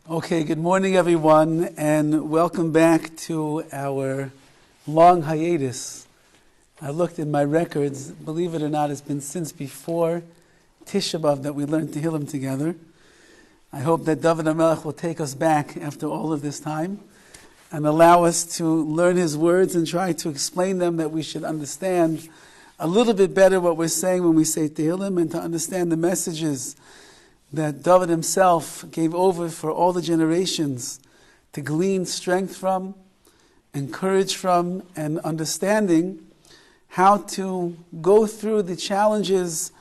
Okay, good morning everyone, and welcome back to our long hiatus. I looked in my records, believe it or not, it's been since before Tisha B'Av that we learned Tehillim together. I hope that Dovid HaMelech will take us back after all of this time and allow us to learn his words and try to explain them, that we should understand a little bit better what we're saying when we say Tehillim, and to understand the messages that Dovid himself gave over for all the generations to glean strength from, and courage from, and understanding how to go through the challenges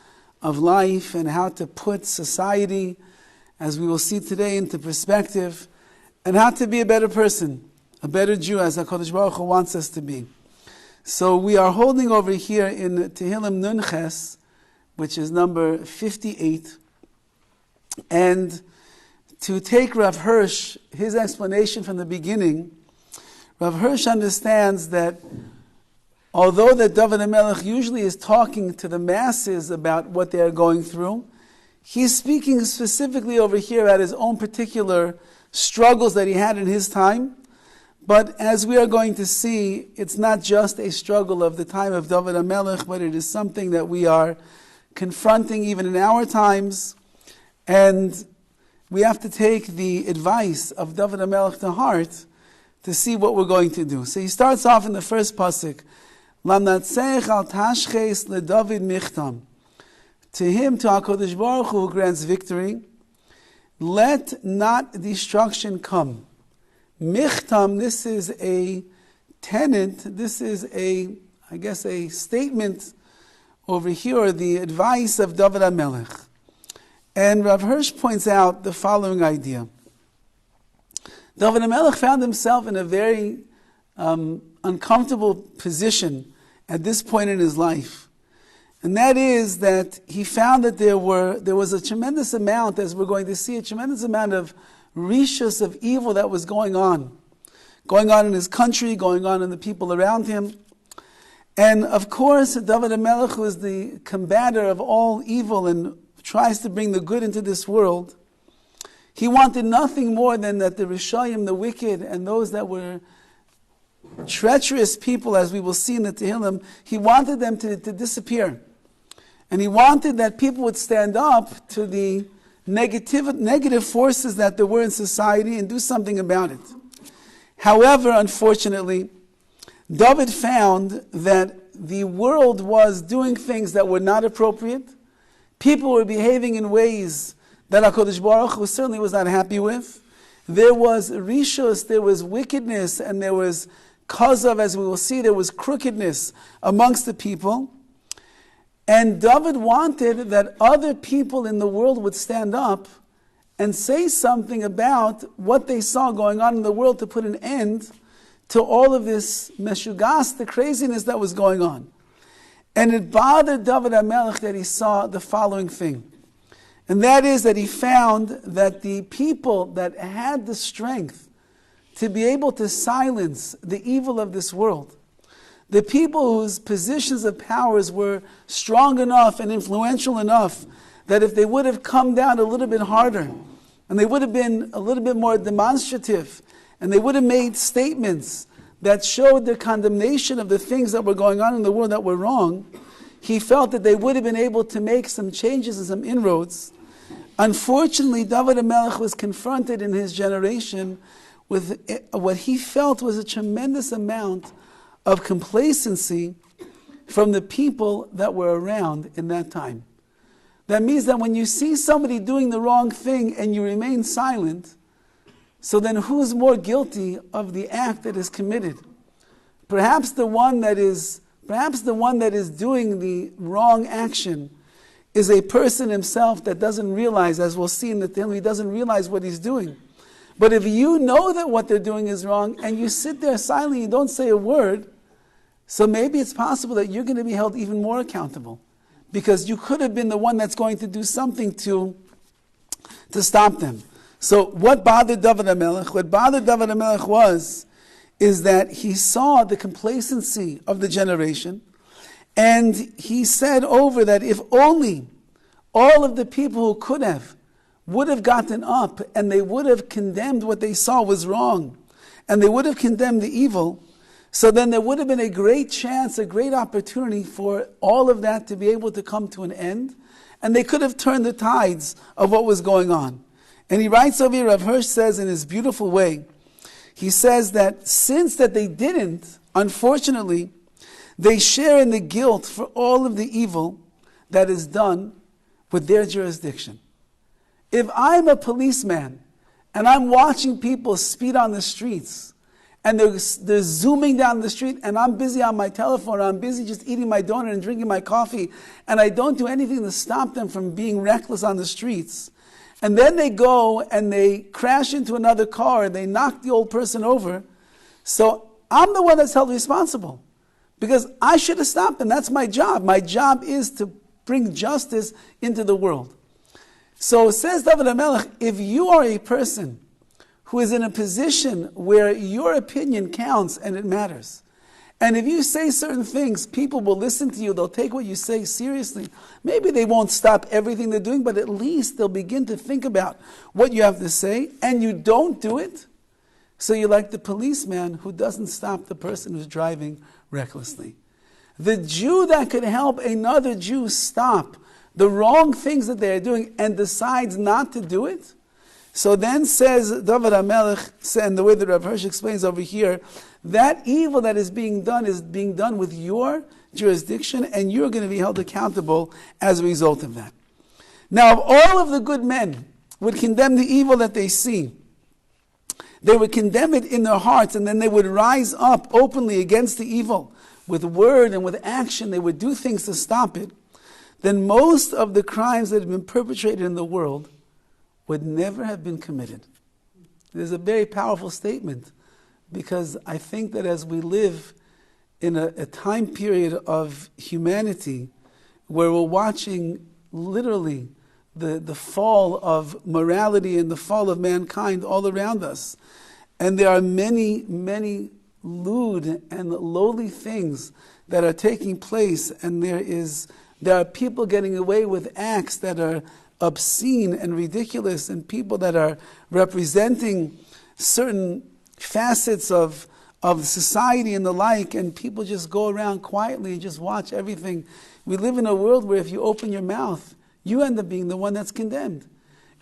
of life and how to put society, as we will see today, into perspective, and how to be a better person, a better Jew, as HaKadosh Baruch Hu wants us to be. So we are holding over here in Tehillim Nun Ches, which is number 58, and to take Rav Hirsch, his explanation from the beginning. Rav Hirsch understands that although that Dovid HaMelech usually is talking to the masses about what they are going through, he's speaking specifically over here about his own particular struggles that he had in his time. But as we are going to see, it's not just a struggle of the time of Dovid HaMelech, but it is something that we are confronting even in our times. And we have to take the advice of Dovid HaMelech to heart to see what we're going to do. So he starts off in the first pasuk, Lamnatzech al tashches leDavid michtam. To him, to HaKadosh Baruch Hu, who grants victory, let not destruction come. Michtam, this is a tenet, this is a statement over here, or the advice of Dovid HaMelech. And Rav Hirsch points out the following idea. Dovid HaMelech found himself in a very uncomfortable position at this point in his life. And that is that he found that there was a tremendous amount, as we're going to see, a tremendous amount of rishus, of evil that was going on in his country, going on in the people around him. And of course, Dovid HaMelech, who is the combater of all evil and tries to bring the good into this world, he wanted nothing more than that the Rishayim, the wicked, and those that were treacherous people, as we will see in the Tehillim, he wanted them to disappear. And he wanted that people would stand up to the negative forces that there were in society and do something about it. However, unfortunately, Dovid found that the world was doing things that were not appropriate. People were behaving in ways that HaKadosh Baruch Hu certainly was not happy with. There was rishus, there was wickedness, and there was kazav, as we will see, there was crookedness amongst the people. And Dovid wanted that other people in the world would stand up and say something about what they saw going on in the world to put an end to all of this meshugas, the craziness that was going on. And it bothered Dovid HaMelech that he saw the following thing. And that is that he found that the people that had the strength to be able to silence the evil of this world, the people whose positions of powers were strong enough and influential enough that if they would have come down a little bit harder, and they would have been a little bit more demonstrative, and they would have made statements that showed their condemnation of the things that were going on in the world that were wrong, he felt that they would have been able to make some changes and some inroads. Unfortunately, Dovid HaMelech was confronted in his generation with what he felt was a tremendous amount of complacency from the people that were around in that time. That means that when you see somebody doing the wrong thing and you remain silent, so then who's more guilty of the act that is committed? Perhaps the one that is doing the wrong action is a person himself that doesn't realize, as we'll see in the Tehillim, he doesn't realize what he's doing. But if you know that what they're doing is wrong and you sit there silently, you don't say a word, so maybe it's possible that you're going to be held even more accountable, because you could have been the one that's going to do something to stop them. So what bothered Dovid HaMelech? What bothered Dovid HaMelech is that he saw the complacency of the generation, and he said over that if only all of the people who could have would have gotten up and they would have condemned what they saw was wrong, and they would have condemned the evil, so then there would have been a great chance, a great opportunity for all of that to be able to come to an end, and they could have turned the tides of what was going on. And he writes over here, Rav Hirsch says in his beautiful way, he says that since that they didn't, unfortunately, they share in the guilt for all of the evil that is done with their jurisdiction. If I'm a policeman and I'm watching people speed on the streets and they're zooming down the street and I'm busy on my telephone, or I'm busy just eating my donut and drinking my coffee, and I don't do anything to stop them from being reckless on the streets, and then they go and they crash into another car and they knock the old person over, so I'm the one that's held responsible because I should have stopped them. That's my job. My job is to bring justice into the world. So says David HaMelech, if you are a person who is in a position where your opinion counts and it matters, and if you say certain things, people will listen to you, they'll take what you say seriously. Maybe they won't stop everything they're doing, but at least they'll begin to think about what you have to say, and you don't do it, so you're like the policeman who doesn't stop the person who's driving recklessly. The Jew that could help another Jew stop the wrong things that they are doing and decides not to do it, so then says David HaMelech, and the way that Rav Hirsch explains over here, that evil that is being done with your jurisdiction, and you're going to be held accountable as a result of that. Now, if all of the good men would condemn the evil that they see, they would condemn it in their hearts, and then they would rise up openly against the evil with word and with action. They would do things to stop it. Then most of the crimes that have been perpetrated in the world would never have been committed. It is a very powerful statement, because I think that as we live in a time period of humanity where we're watching literally the fall of morality and the fall of mankind all around us, and there are many, many lewd and lowly things that are taking place, and there are people getting away with acts that are obscene and ridiculous, and people that are representing certain facets of society and the like, and people just go around quietly and just watch everything. We live in a world where if you open your mouth, you end up being the one that's condemned.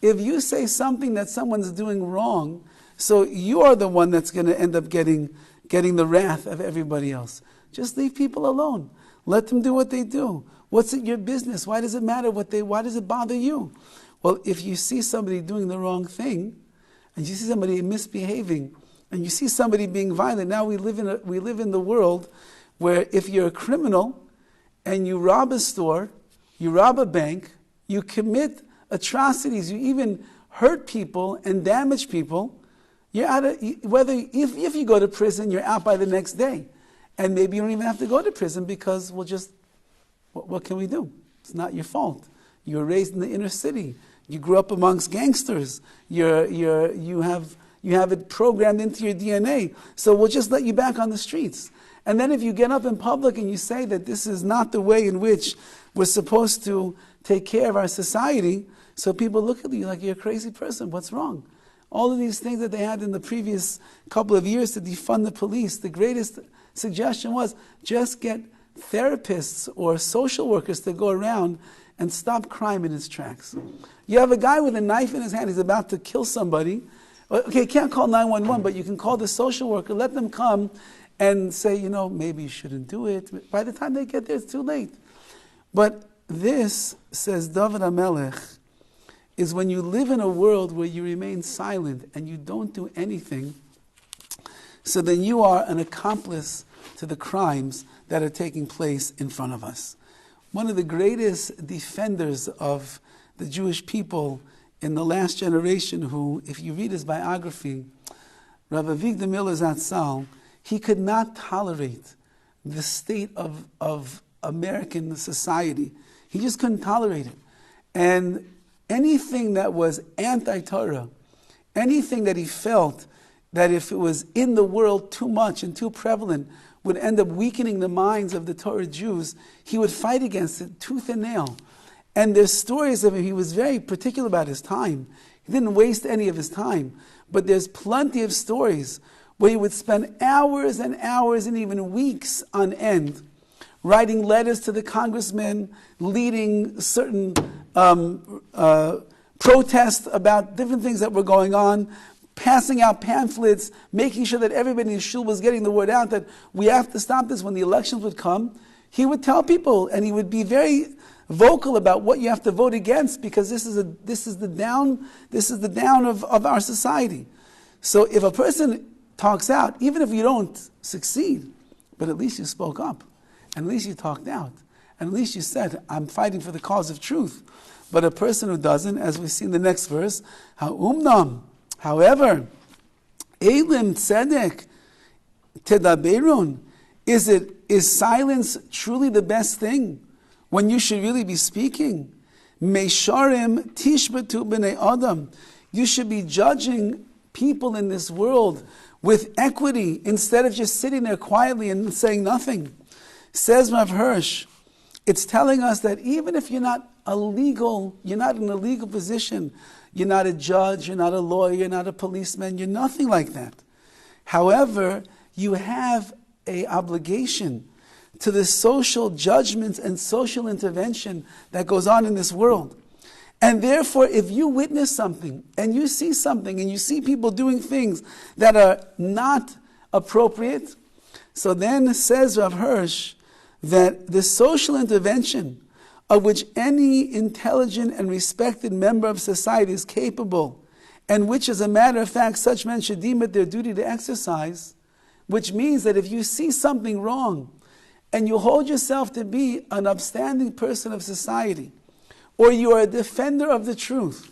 If you say something that someone's doing wrong, so you are the one that's going to end up getting the wrath of everybody else. Just leave people alone. Let them do what they do. What's it your business? Why does it matter why does it bother you? Well, if you see somebody doing the wrong thing, and you see somebody misbehaving, and you see somebody being violent, now we live in the world where if you're a criminal and you rob a store, you rob a bank, you commit atrocities, you even hurt people and damage people, you're out of, if you go to prison, you're out by the next day. And maybe you don't even have to go to prison because what can we do? It's not your fault. You were raised in the inner city. You grew up amongst gangsters. You have it programmed into your DNA. So we'll just let you back on the streets. And then if you get up in public and you say that this is not the way in which we're supposed to take care of our society, so people look at you like you're a crazy person. What's wrong? All of these things that they had in the previous couple of years to defund the police, the greatest suggestion was just get therapists or social workers to go around and stop crime in its tracks. You have a guy with a knife in his hand, he's about to kill somebody. Okay, you can't call 911, but you can call the social worker, let them come and say, maybe you shouldn't do it. By the time they get there, it's too late. But this, says David HaMelech, is when you live in a world where you remain silent and you don't do anything, so then you are an accomplice to the crimes that are taking place in front of us. One of the greatest defenders of the Jewish people in the last generation, who, if you read his biography, Rabbi Avigdor Miller Zatzal, he could not tolerate the state of American society. He just couldn't tolerate it. And anything that was anti-Torah, anything that he felt that if it was in the world too much and too prevalent, would end up weakening the minds of the Torah Jews, he would fight against it tooth and nail. And there's stories of him. He was very particular about his time. He didn't waste any of his time. But there's plenty of stories where he would spend hours and hours and even weeks on end writing letters to the congressmen, leading certain protests about different things that were going on, passing out pamphlets, making sure that everybody in shul was getting the word out that we have to stop this. When the elections would come, he would tell people, and he would be very vocal about what you have to vote against, because this is the down of our society. So if a person talks out, even if you don't succeed, but at least you spoke up, and at least you talked out, and at least you said, I'm fighting for the cause of truth. But a person who doesn't, as we see in the next verse, however, Elim tzedek tedaberun, is silence truly the best thing when you should really be speaking? Meisharim tishbatu b'nei adam, you should be judging people in this world with equity instead of just sitting there quietly and saying nothing. Says Rav Hirsch, it's telling us that even if you're not in a legal position, you're not a judge, you're not a lawyer, you're not a policeman, you're nothing like that. However, you have an obligation to the social judgments and social intervention that goes on in this world. And therefore, if you witness something, and you see something, and you see people doing things that are not appropriate, so then says Rav Hirsch that the social intervention of which any intelligent and respected member of society is capable, and which, as a matter of fact, such men should deem it their duty to exercise, which means that if you see something wrong, and you hold yourself to be an upstanding person of society, or you are a defender of the truth,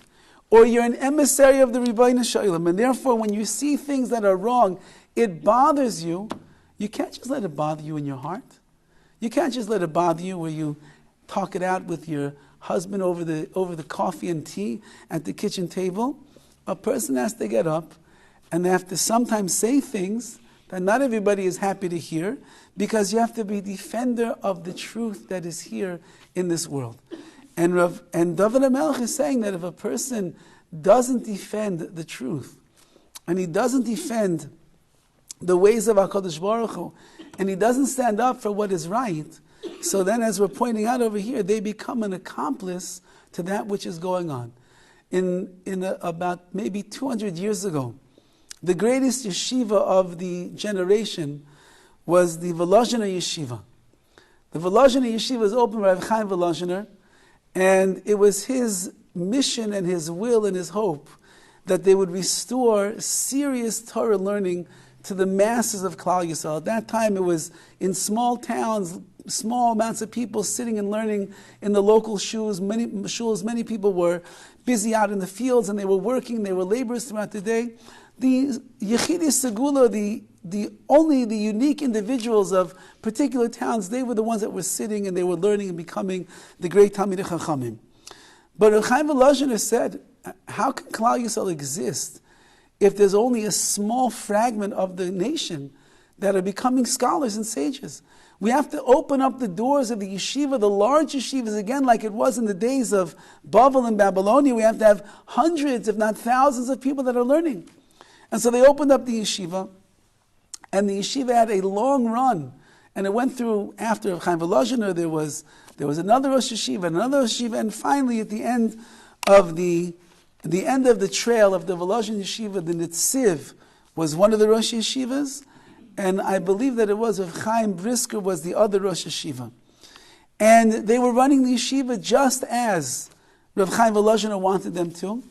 or you're an emissary of the Rabbi Shalom, and therefore when you see things that are wrong, it bothers you, you can't just let it bother you in your heart. You can't just let it bother you where you talk it out with your husband over the coffee and tea at the kitchen table. A person has to get up, and they have to sometimes say things that not everybody is happy to hear, because you have to be defender of the truth that is here in this world. And Dovid HaMelech is saying that if a person doesn't defend the truth, and he doesn't defend the ways of HaKadosh Baruch Hu, and he doesn't stand up for what is right, so then, as we're pointing out over here, they become an accomplice to that which is going on. About maybe 200 years ago, the greatest yeshiva of the generation was the Volozhiner Yeshiva. The Volozhiner Yeshiva was opened by HaChaim Volozhiner, and it was his mission and his will and his hope that they would restore serious Torah learning to the masses of Klal Yisrael. At that time, it was in small towns, small amounts of people sitting and learning in the local shuls. Many people were busy out in the fields, and they were working, they were laborers throughout the day. The Yechidei Segula, only the unique individuals of particular towns, they were the ones that were sitting and they were learning and becoming the great Talmidei Chachamim. But HaChaim Volozhiner said, how can Klal Yisrael exist if there's only a small fragment of the nation that are becoming scholars and sages? We have to open up the doors of the yeshiva, the large yeshivas, again, like it was in the days of Bavel and Babylonia. We have to have hundreds, if not thousands, of people that are learning. And so they opened up the yeshiva, and the yeshiva had a long run. And it went through, after Chaim Volozhiner, there was another Rosh Yeshiva, another Rosh Yeshiva, and finally at the end of the trail of the Volozhin Yeshiva, the Nitziv was one of the Rosh Yeshivas, and I believe that it was Rav Chaim Brisker was the other Rosh Yeshiva. And they were running the yeshiva just as Rav Chaim Volozhiner wanted them to.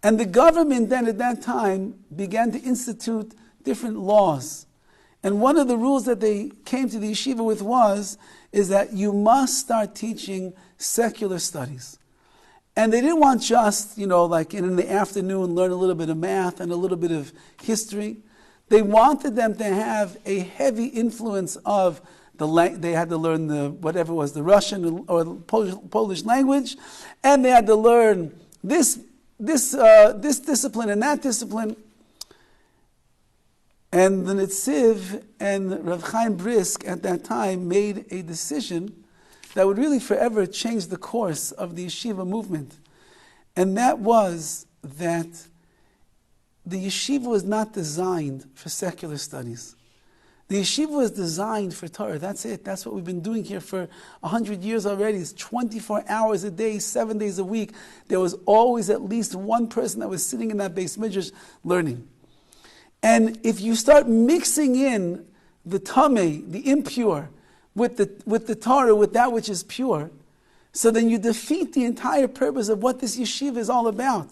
And the government then at that time began to institute different laws. And one of the rules that they came to the yeshiva with is that you must start teaching secular studies. And they didn't want just, like in the afternoon, learn a little bit of math and a little bit of history. They wanted them to have a heavy influence of they had to learn the Russian or the Polish language, and they had to learn this discipline and that discipline. And the Nitziv and Rav Chaim Brisk at that time made a decision that would really forever change the course of the yeshiva movement. And that was that the yeshiva was not designed for secular studies. The yeshiva was designed for Torah. That's it. That's what we've been doing here for 100 years already. It's 24 hours a day, 7 days a week. There was always at least one person that was sitting in that Beis Midrash learning. And if you start mixing in the tamei, the impure, with the Torah, with that which is pure, so then you defeat the entire purpose of what this yeshiva is all about.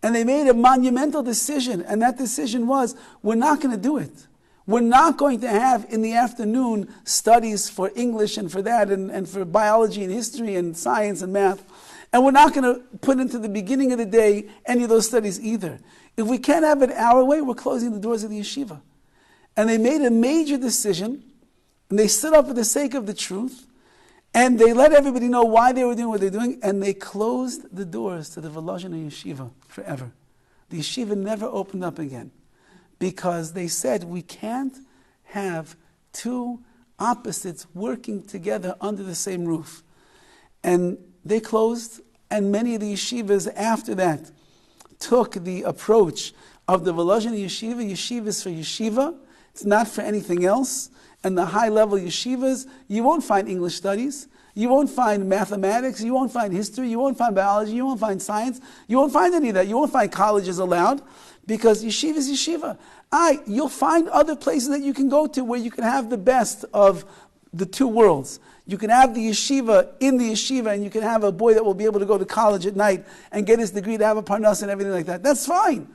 And they made a monumental decision, and that decision was, we're not going to do it. We're not going to have in the afternoon studies for English and for that, and for biology and history and science and math. And we're not going to put into the beginning of the day any of those studies either. If we can't have it our way, we're closing the doors of the yeshiva. And they made a major decision, and they stood up for the sake of the truth, and they let everybody know why they were doing what they're doing, and they closed the doors to the Volozhiner yeshiva forever. The yeshiva never opened up again, because they said we can't have two opposites working together under the same roof. And they closed, and many of the yeshivas after that took the approach of the Volozhiner yeshiva. Yeshiva is for yeshiva, it's not for anything else. And the high-level yeshivas, you won't find English studies, you won't find mathematics, you won't find history, you won't find biology, you won't find science, you won't find any of that. You won't find colleges allowed, because yeshiva is yeshiva. You'll find other places that you can go to where you can have the best of the two worlds. You can have the yeshiva in the yeshiva, and you can have a boy that will be able to go to college at night and get his degree to have a parnas and everything like that. That's fine.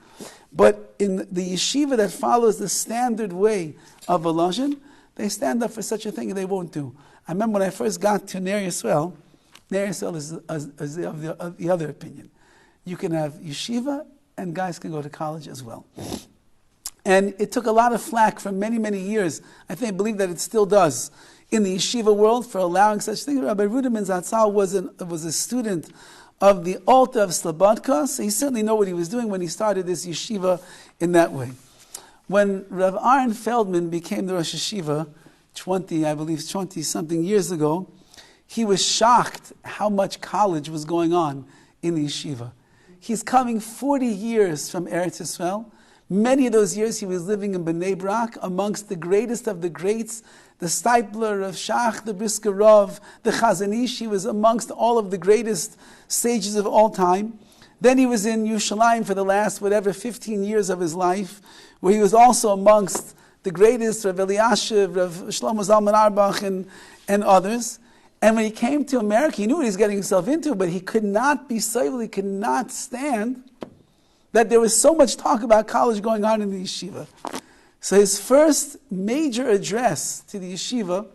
But in the yeshiva that follows the standard way of Volozhin, they stand up for such a thing and they won't do. I remember when I first got to Ner Yisrael is of the other opinion. You can have yeshiva and guys can go to college as well. And it took a lot of flack for many, many years. I believe that it still does in the yeshiva world for allowing such things. Rabbi Ruderman Zatzal was a student of the Alta of Slobodka, so he certainly knew what he was doing when he started this yeshiva in that way. When Rav Aaron Feldman became the Rosh Yeshiva, 20-something years ago, he was shocked how much college was going on in the yeshiva. He's coming 40 years from Eretz Yisrael. Many of those years he was living in Bnei Brak, amongst the greatest of the greats, the Steipler of Shach, the Brisker Rav, the Chazon Ish. He was amongst all of the greatest sages of all time. Then he was in Yerushalayim for the last, 15 years of his life, where he was also amongst the greatest, Rav Eliashiv, Rav Shlomo Zalman Auerbach, and others. And when he came to America, he knew what he was getting himself into, but he could not be civil, he could not stand that there was so much talk about college going on in the yeshiva. So his first major address to the yeshiva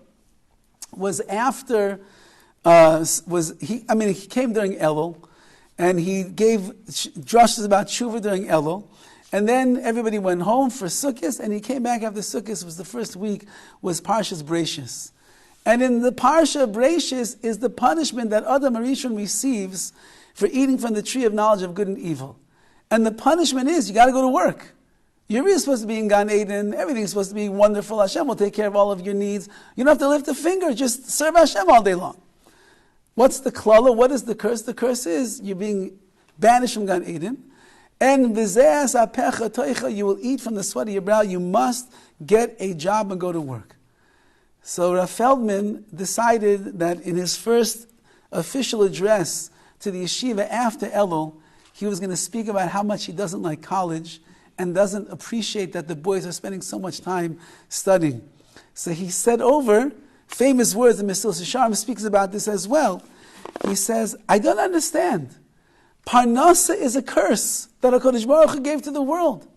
was after, he came during Elul, and he gave drushes about tshuva during Elul, and then everybody went home for Sukkot, and he came back after Sukkot. Was the first week was Parshas Breishis, and in the Parsha of Breishis is the punishment that Adam Arishon receives for eating from the tree of knowledge of good and evil, and the punishment is you got to go to work. You're really supposed to be in Gan Eden. Everything's supposed to be wonderful. Hashem will take care of all of your needs. You don't have to lift a finger. Just serve Hashem all day long. What's the klala? What is the curse? The curse is you're being banished from Gan Eden. And v'zeas apecha toicha, you will eat from the sweat of your brow. You must get a job and go to work. So Rav Feldman decided that in his first official address to the yeshiva after Elul, he was going to speak about how much he doesn't like college and doesn't appreciate that the boys are spending so much time studying. So he said over famous words, and Mr. Sharm speaks about this as well. He says, I don't understand. Parnasa is a curse that HaKadosh Baruch Hu gave to the world.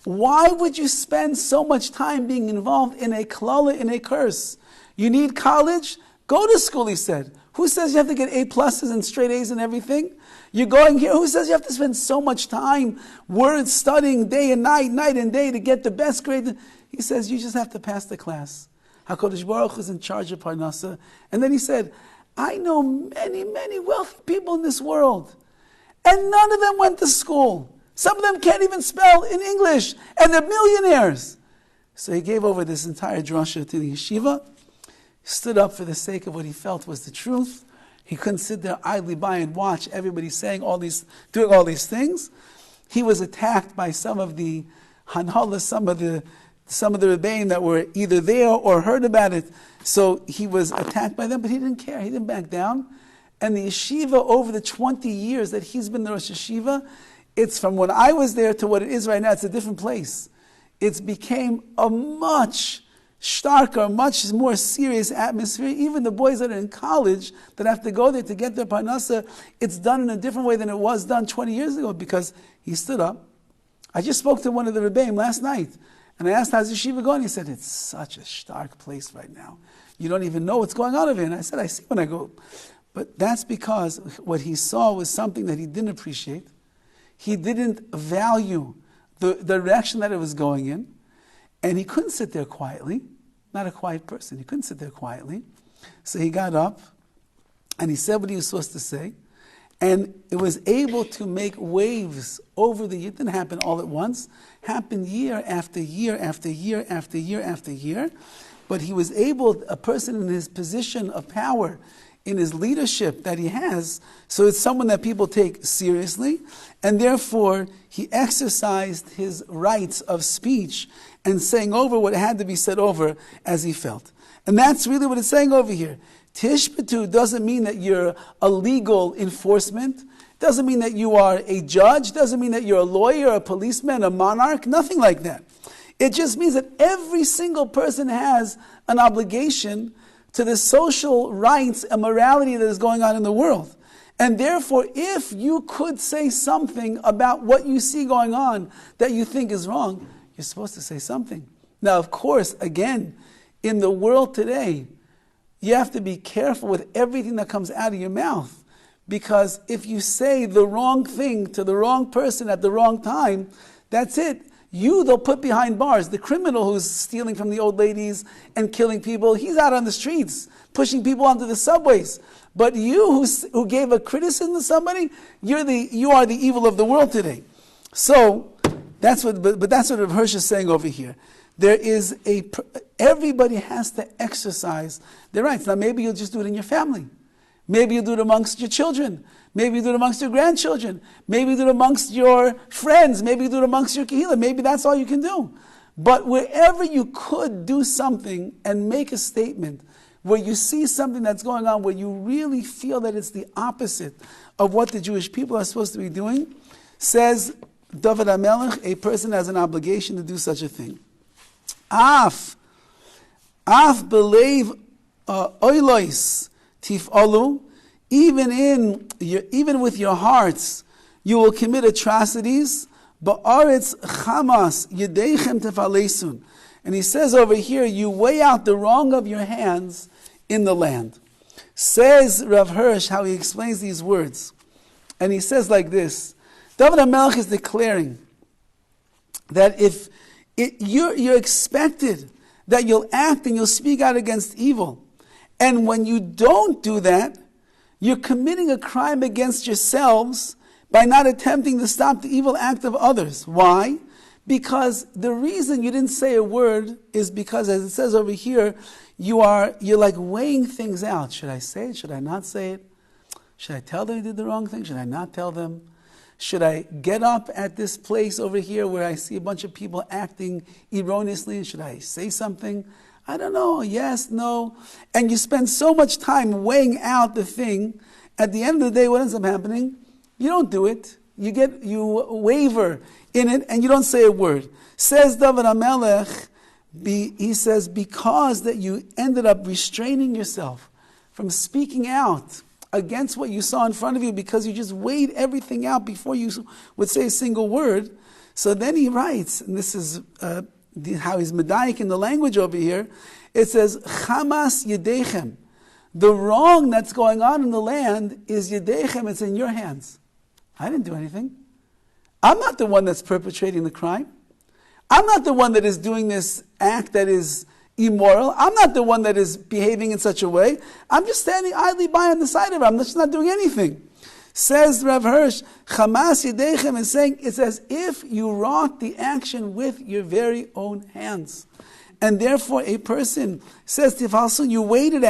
Why would you spend so much time being involved in a klala, in a curse? You need college? Go to school, he said. Who says you have to get A+ and straight A's and everything? You're going here. Who says you have to spend so much time studying day and night, night and day to get the best grade? He says you just have to pass the class. HaKadosh Baruch Hu is in charge of Parnasa. And then he said, I know many, many wealthy people in this world, and none of them went to school. Some of them can't even spell in English, and they're millionaires. So he gave over this entire drasha to the yeshiva. stood up for the sake of what he felt was the truth. He couldn't sit there idly by and watch everybody doing all these things. He was attacked by some of the Hanhalas, some of the Rebbeim that were either there or heard about it. So he was attacked by them, but he didn't care. He didn't back down. And the yeshiva, over the 20 years that he's been the Rosh Yeshiva, it's from when I was there to what it is right now. It's a different place. It's became a much starker, much more serious atmosphere. Even the boys that are in college that have to go there to get their parnasa, it's done in a different way than it was done 20 years ago because he stood up. I just spoke to one of the Rebbeim last night, and I asked, how's yeshiva going? He said, it's such a stark place right now. You don't even know what's going on over here. And I said, I see when I go. But that's because what he saw was something that he didn't appreciate. He didn't value the direction that it was going in. And he couldn't sit there quietly. Not a quiet person. He couldn't sit there quietly. So he got up and he said what he was supposed to say. And it was able to make waves over the year. It didn't happen all at once. Happened year after year after year after year after year. But he was able, a person in his position of power, in his leadership that he has, so it's someone that people take seriously, and therefore he exercised his rights of speech and saying over what had to be said over as he felt. And that's really what it's saying over here. Tishbatu doesn't mean that you're a legal enforcement, doesn't mean that you are a judge, doesn't mean that you're a lawyer, a policeman, a monarch, nothing like that. It just means that every single person has an obligation to the social rights and morality that is going on in the world. And therefore, if you could say something about what you see going on that you think is wrong, you're supposed to say something. Now, of course, again, in the world today, you have to be careful with everything that comes out of your mouth. Because if you say the wrong thing to the wrong person at the wrong time, that's it. They'll put behind bars. The criminal who's stealing from the old ladies and killing people, he's out on the streets, pushing people onto the subways. But you who gave a criticism to somebody, you are the evil of the world today. So, that's what Rav Hirsch is saying over here. Everybody has to exercise their rights. Now maybe you'll just do it in your family. Maybe you'll do it amongst your children. Maybe you do it amongst your grandchildren. Maybe you do it amongst your friends. Maybe you do it amongst your kahila. Maybe that's all you can do. But wherever you could do something and make a statement, where you see something that's going on, where you really feel that it's the opposite of what the Jewish people are supposed to be doing, says Dovid HaMelech, a person has an obligation to do such a thing. Af believe oilois tif'alu, even with your hearts, you will commit atrocities. Ba'aretz chamas yedeichem tefalesun. And he says over here, you weigh out the wrong of your hands in the land. Says Rav Hirsch how he explains these words. And he says like this, Dovid HaMelech is declaring that if you're expected that you'll act and you'll speak out against evil. And when you don't do that, you're committing a crime against yourselves by not attempting to stop the evil act of others. Why? Because the reason you didn't say a word is because, as it says over here, you're like weighing things out. Should I say it? Should I not say it? Should I tell them I did the wrong thing? Should I not tell them? Should I get up at this place over here where I see a bunch of people acting erroneously, and should I say something? I don't know, yes, no. And you spend so much time weighing out the thing. At the end of the day, what ends up happening? You don't do it. You waver in it, and you don't say a word. Says Dovid HaMelech, he says, because that you ended up restraining yourself from speaking out against what you saw in front of you because you just weighed everything out before you would say a single word. So then he writes, and this is how he's medayik in the language over here, it says, Chamas Yedechem. The wrong that's going on in the land is Yedechem, it's in your hands. I didn't do anything. I'm not the one that's perpetrating the crime. I'm not the one that is doing this act that is immoral. I'm not the one that is behaving in such a way. I'm just standing idly by on the side of it. I'm just not doing anything. Says Rav Hirsch, Chamas Yedechem is saying it's as if you wrought the action with your very own hands. And therefore a person says tifalsu, you waited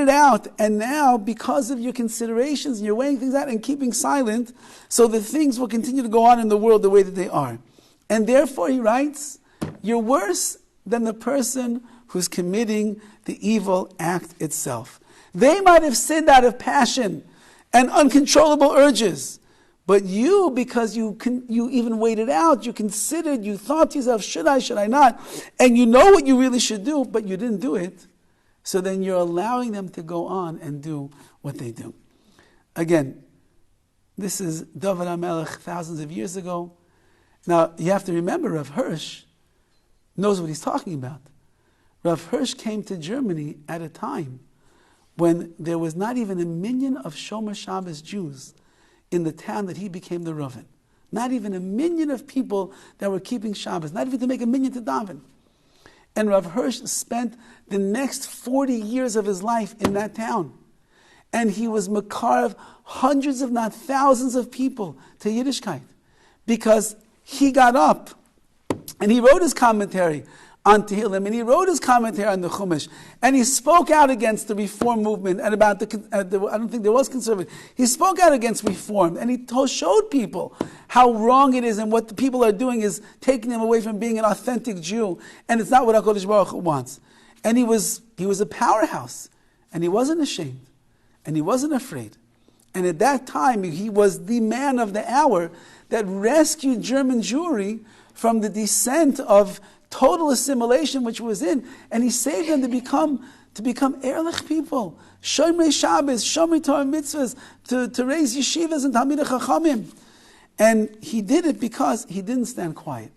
out, and now because of your considerations, you're weighing things out and keeping silent, so the things will continue to go on in the world the way that they are. And therefore, he writes, you're worse than the person who's committing the evil act itself. They might have sinned out of passion and uncontrollable urges, but you, because you even waited out, you considered, you thought to yourself, should I not? And you know what you really should do, but you didn't do it. So then you're allowing them to go on and do what they do. Again, this is Dovid HaMelech thousands of years ago. Now, you have to remember, Rav Hirsch knows what he's talking about. Rav Hirsch came to Germany at a time when there was not even 1 million of Shomer Shabbos Jews in the town that he became the Rav in. Not even 1 million of people that were keeping Shabbos, not even to make 1 million to daven. And Rav Hirsch spent the next 40 years of his life in that town. And he was Makor of hundreds, if not thousands of people to Yiddishkeit. Because he got up and he wrote his commentary on Tehillim, and he wrote his commentary on the Chumash, and he spoke out against the reform movement and about I don't think there was conservative. He spoke out against reform, and he showed people how wrong it is, and what the people are doing is taking them away from being an authentic Jew, and it's not what HaKadosh Baruch Hu wants. And he was a powerhouse, and he wasn't ashamed, and he wasn't afraid. And at that time, he was the man of the hour that rescued German Jewry from the descent of total assimilation which was in, and he saved them to become Ehrlich people, Shomrei Shabbos, Shomrei Torah mitzvahs, to raise yeshivas and Talmidei Chachamim. And he did it because he didn't stand quiet.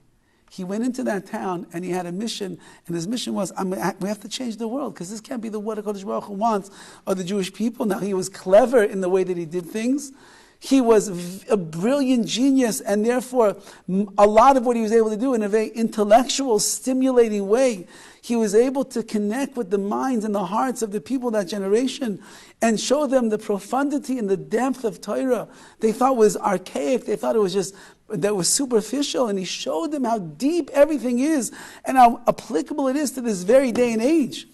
He went into that town and he had a mission, and his mission was, we have to change the world, because this can't be the what HaKadosh Baruch Hu wants of the Jewish people. Now, he was clever in the way that he did things. He was a brilliant genius, and therefore a lot of what he was able to do in a very intellectual, stimulating way, he was able to connect with the minds and the hearts of the people of that generation and show them the profundity and the depth of Torah. They thought was archaic, they thought it was just, that was superficial, and he showed them how deep everything is and how applicable it is to this very day and age.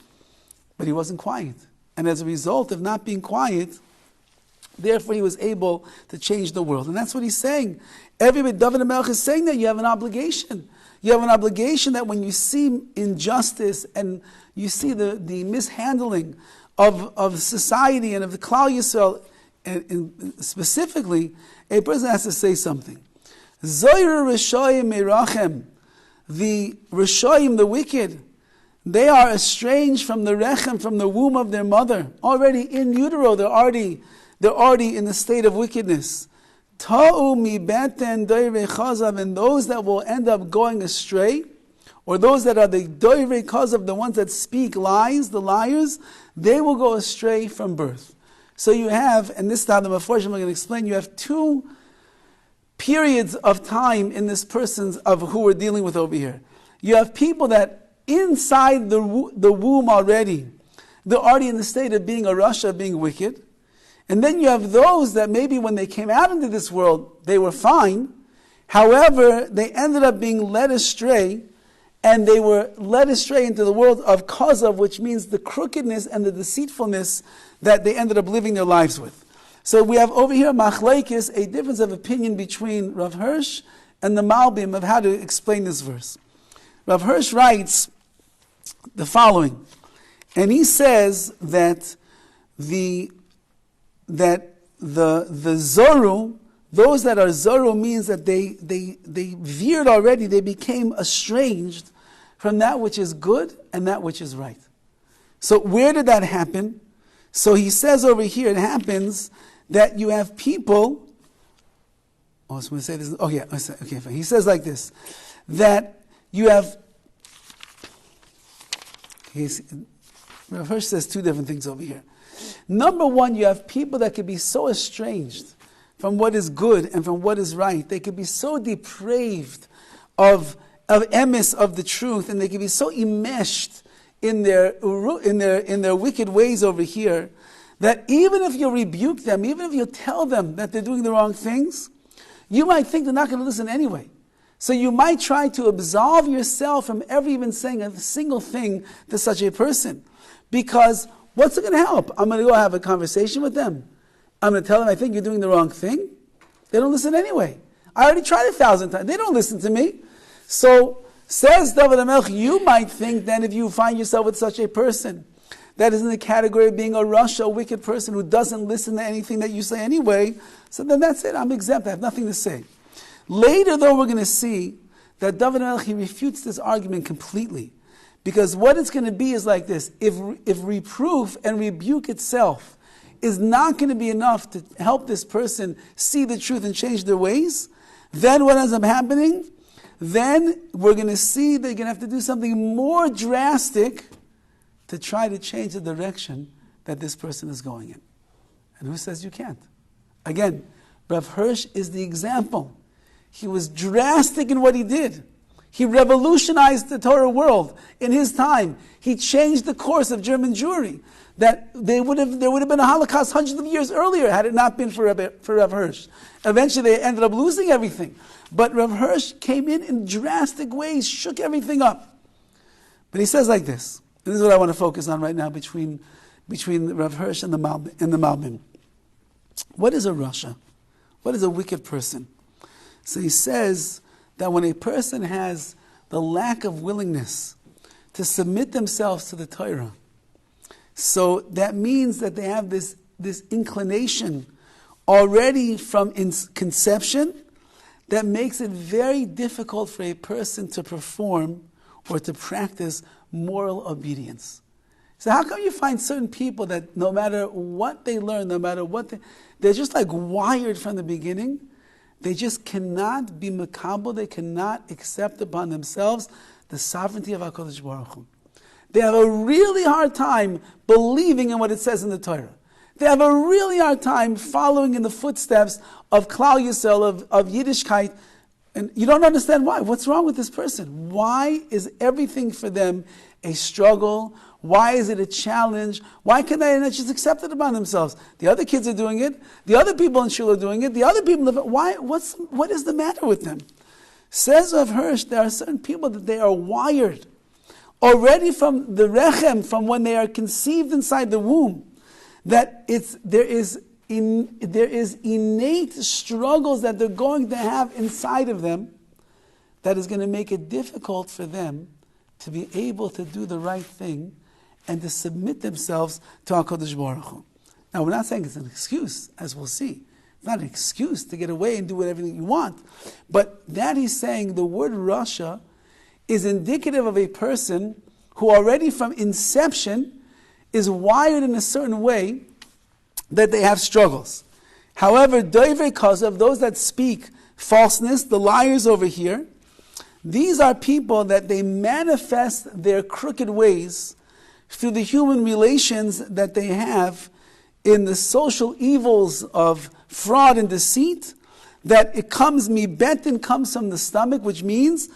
But he wasn't quiet. And as a result of not being quiet, therefore, he was able to change the world. And that's what he's saying. Everybody, Dovid HaMelech is saying that you have an obligation. You have an obligation that when you see injustice and you see the mishandling of society and of the Klal Yisrael, and specifically, a person has to say something. Zoyre Rishoyim Merachem, the Rishoyim, the wicked, they are estranged from the Rechem, from the womb of their mother. Already in utero, they're already in the state of wickedness. Ta'u mi beten doirei chazav, and those that will end up going astray, or those that are the doirei chazav, the ones that speak lies, the liars, they will go astray from birth. So you have, and this time the Meforshim I'm going to explain, you have two periods of time in this person's, of who we're dealing with over here. You have people that inside the womb already, they're already in the state of being a rasha, being wicked. And then you have those that maybe when they came out into this world, they were fine. However, they ended up being led astray, and they were led astray into the world of kazav, which means the crookedness and the deceitfulness that they ended up living their lives with. So we have over here, machlekes, a difference of opinion between Rav Hirsch and the Malbim of how to explain this verse. Rav Hirsch writes the following, and he says that the Zoru, those that are Zoru, means that they veered already, they became estranged from that which is good and that which is right. So where did that happen? So he says over here, it happens that you have people, I was going to say this, okay, fine. He says like this, that you have, Rav Hirsch says two different things over here. Number one, you have people that could be so estranged from what is good and from what is right. They could be so depraved of emes, of the truth, and they could be so enmeshed in their wicked ways over here, that even if you rebuke them, even if you tell them that they're doing the wrong things, you might think they're not going to listen anyway. So you might try to absolve yourself from ever even saying a single thing to such a person. Because what's it going to help? I'm going to go have a conversation with them. I'm going to tell them I think you're doing the wrong thing. They don't listen anyway. I already tried 1,000 times. They don't listen to me. So, says Dovid HaMelech, you might think then if you find yourself with such a person that is in the category of being a rasha, a wicked person who doesn't listen to anything that you say anyway, so then that's it. I'm exempt. I have nothing to say. Later, though, we're going to see that Dovid HaMelech, he refutes this argument completely. Because what it's going to be is like this. If reproof and rebuke itself is not going to be enough to help this person see the truth and change their ways, then what ends up happening? Then we're going to see they're going to have to do something more drastic to try to change the direction that this person is going in. And who says you can't? Again, Rav Hirsch is the example. He was drastic in what he did. He revolutionized the Torah world in his time. He changed the course of German Jewry. That there would have been a Holocaust hundreds of years earlier had it not been for Rav Hirsch. Eventually they ended up losing everything. But Rav Hirsch came in drastic ways, shook everything up. But he says like this, and this is what I want to focus on right now between Rav Hirsch and the Malbim. What is a rasha? What is a wicked person? So he says that when a person has the lack of willingness to submit themselves to the Torah, so that means that they have this inclination already from conception that makes it very difficult for a person to perform or to practice moral obedience. So how come you find certain people that no matter what they learn, no matter what they're just like wired from the beginning, they just cannot be makabel, they cannot accept upon themselves the sovereignty of HaKadosh Baruch Hu. They have a really hard time believing in what it says in the Torah. They have a really hard time following in the footsteps of Klal Yisrael, of Yiddishkeit. And you don't understand why. What's wrong with this person? Why is everything for them a struggle? Why is it a challenge? Why can they not just accept it upon themselves? The other kids are doing it. The other people in shul are doing it. The other people, what is the matter with them? Says Rav Hirsch, there are certain people that they are wired already from the rechem, from when they are conceived inside the womb, that there is innate struggles that they're going to have inside of them that is going to make it difficult for them to be able to do the right thing and to submit themselves to HaKadosh Baruch Hu. Now, we're not saying it's an excuse, as we'll see. It's not an excuse to get away and do whatever you want. But that he's saying the word rasha is indicative of a person who already from inception is wired in a certain way that they have struggles. However, Dovid, because of those that speak falseness, the liars over here, these are people that they manifest their crooked ways through the human relations that they have in the social evils of fraud and deceit, that it comes, mibetin comes from the stomach, which means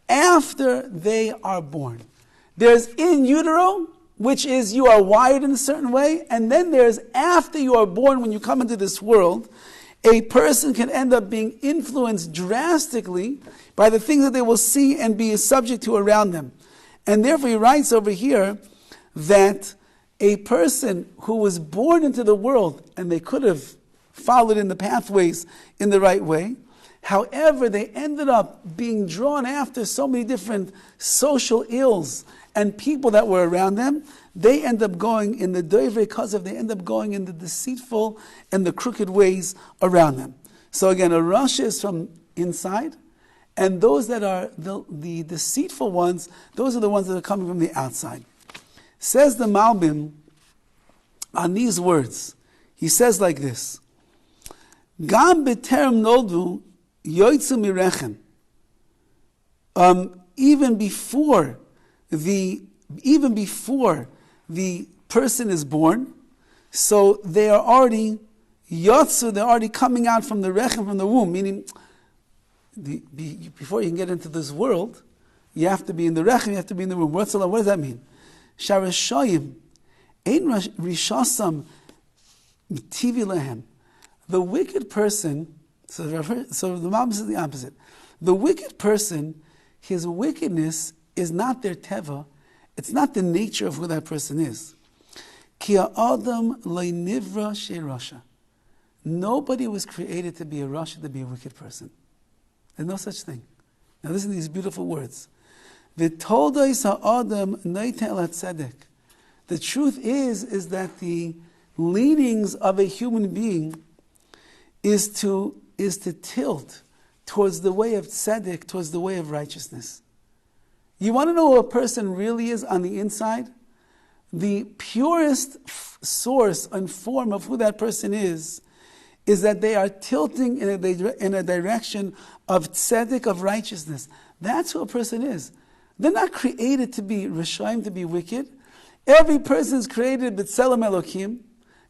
after they are born. There's in utero, which is you are wired in a certain way, and then there's after you are born, when you come into this world, a person can end up being influenced drastically by the things that they will see and be subject to around them. And therefore he writes over here that a person who was born into the world, and they could have followed in the pathways in the right way, however, they ended up being drawn after so many different social ills and people that were around them, they end up going in the doivre kazav, they end up going in the deceitful and the crooked ways around them. So again, a rasha is from inside, and those that are the deceitful ones, those are the ones that are coming from the outside. Says the Malbim on these words, he says like this, Gam b'terem noldu yoytzu mirechem. Even before the person is born, so they are already yotzu, they're already coming out from the rechem, from the womb, meaning before you can get into this world, you have to be in the rechem, you have to be in the womb. What does that mean? Sharashayim ein rishasam mitivi lehem. The wicked person, so the Malbim is the opposite. The wicked person, his wickedness is not their teva. It's not the nature of who that person is. Ki ha'adam lo nivra shei rasha. Nobody was created to be a rasha, to be a wicked person. There's no such thing. Now listen to these beautiful words. V'toldos ha'adam noite el hatzedek. The truth is that the leanings of a human being is to tilt towards the way of tzedek, towards the way of righteousness. You want to know who a person really is on the inside? The purest source and form of who that person is that they are tilting in a direction of tzedek, of righteousness. That's who a person is. They're not created to be Rishaim, to be wicked. Every person is created b'tselem Elokim,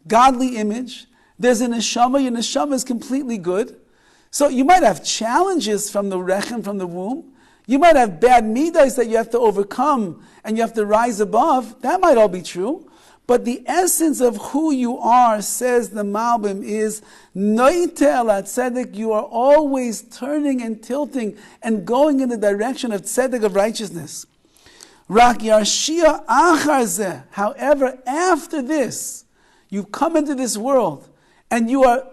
godly image. There's a neshama. Your neshama is completely good. So you might have challenges from the rechem, from the womb. You might have bad midas that you have to overcome and you have to rise above. That might all be true. But the essence of who you are, says the Malbim, is noite el tzedek. You are always turning and tilting and going in the direction of tzedek, of righteousness. Rak yarshia achar zeh. However, after this, you come into this world and you are,